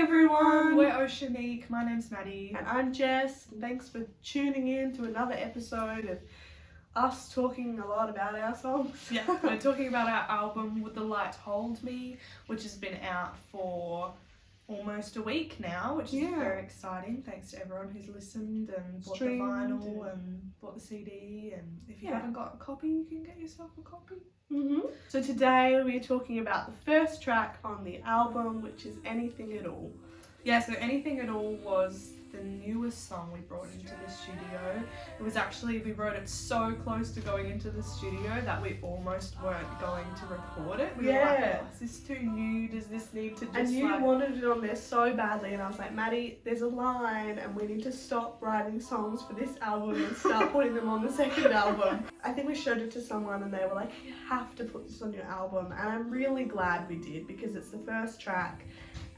everyone, we're Oceanique. My name's Maddie. And I'm Jess. Thanks for tuning in to another episode of us talking a lot about our songs. Yeah, we're talking about our album Would the Light Hold Me, which has been out for almost a week now, which is very exciting. Thanks to everyone who's listened and bought the vinyl and bought the CD. And if you haven't got a copy, you can get yourself a copy. So today we're talking about the first track on the album, which is Anything at All. Yeah, so Anything at All was the newest song we brought into the studio. It was actually, we wrote it so close to going into the studio that we almost weren't going to record it. We were like, oh, is this too new? Does this need to just And you wanted it on there so badly, and I was like, Maddie, there's a line and we need to stop writing songs for this album and start putting them on the second album. I think we showed it to someone and they were like, you have to put this on your album, and I'm really glad we did because it's the first track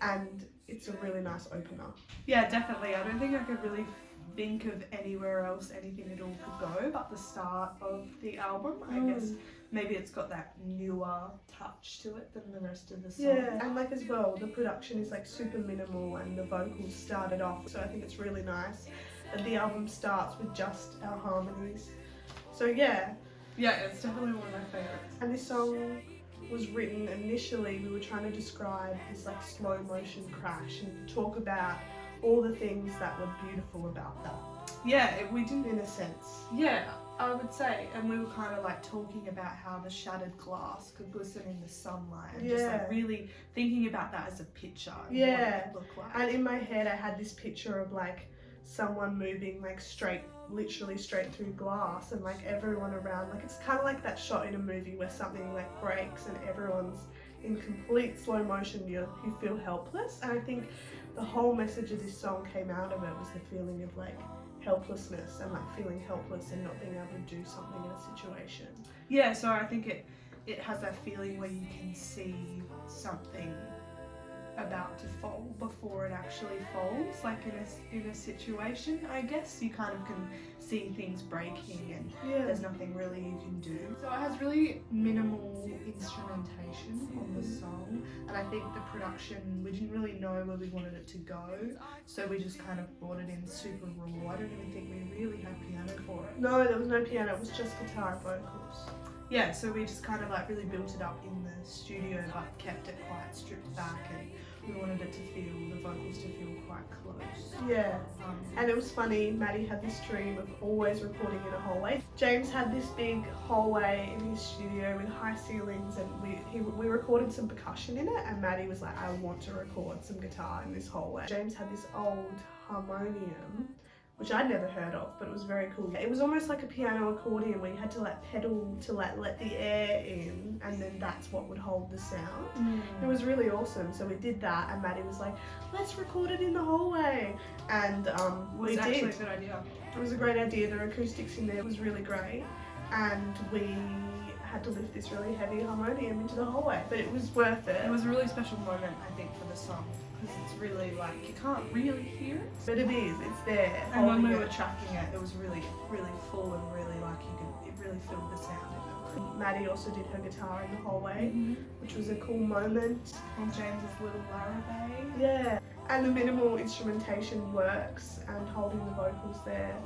and it's a really nice opener. Yeah, definitely. I don't think I could really think of anywhere else Anything at All could go but the start of the album. I guess maybe it's got that newer touch to it than the rest of the song. Yeah, and like as well, the production is like super minimal and the vocals started off, so I think it's really nice that the album starts with just our harmonies. So yeah, it's definitely one of my favourites. And this song was written initially, we were trying to describe this like slow motion crash and talk about all the things that were beautiful about that. Yeah, we didn't, in a sense. Yeah, I would say, and we were kind of like talking about how the shattered glass could glisten in the sunlight and just like really thinking about that as a picture and what it could look like. And in my head I had this picture of like someone moving like literally straight through glass, and like everyone around, like it's kind of like that shot in a movie where something like breaks and everyone's in complete slow motion. You feel helpless, and I think the whole message of this song came out of it was the feeling of like helplessness and like feeling helpless and not being able to do something in a situation. Yeah, so I think it has that feeling where you can see something about to fall before it actually falls, like in a situation. I guess you kind of can see things breaking and there's nothing really you can do. So it has really minimal instrumentation on the song, and I think the production, we didn't really know where we wanted it to go, so we just kind of brought it in super raw. I don't even think we really had piano for it. No, there was no piano, it was just guitar and vocals. Yeah, so we just kind of like really built it up in the studio but kept it quite stripped back, and we wanted it to feel, the vocals to feel quite close. Yeah, and it was funny, Maddie had this dream of always recording in a hallway. James had this big hallway in his studio with high ceilings, and we recorded some percussion in it, and Maddie was like, I want to record some guitar in this hallway. James had this old harmonium, which I'd never heard of, but it was very cool. It was almost like a piano accordion where you had to like pedal to like let the air in, and then that's what would hold the sound. It was really awesome. So we did that, and Maddie was like, let's record it in the hallway. And we did. It was actually a good idea. It was a great idea. The acoustics in there was really great, and we had to lift this really heavy harmonium into the hallway, but it was worth it. It was a really special moment, I think, for the song, because it's really like, you can't really hear it, but it is, it's there. And when we were tracking it, it was really, really full and really like it really filled the sound in it. Maddie also did her guitar in the hallway, which was a cool moment. And James's little larrabee. Yeah, and the minimal instrumentation works, and holding the vocals there.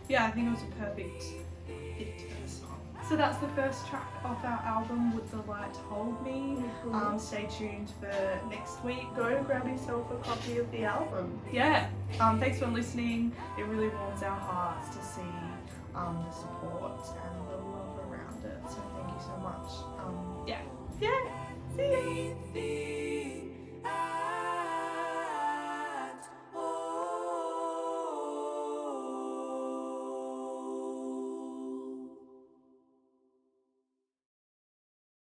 Yeah, I think it was a perfect fit to the song. So that's the first track off our album, Would the Light Hold Me. Stay tuned for next week. Go grab yourself a copy of the album. Yeah. Thanks for listening. It really warms our hearts to see the support and the love around it. So thank you so much. Yeah. See ya.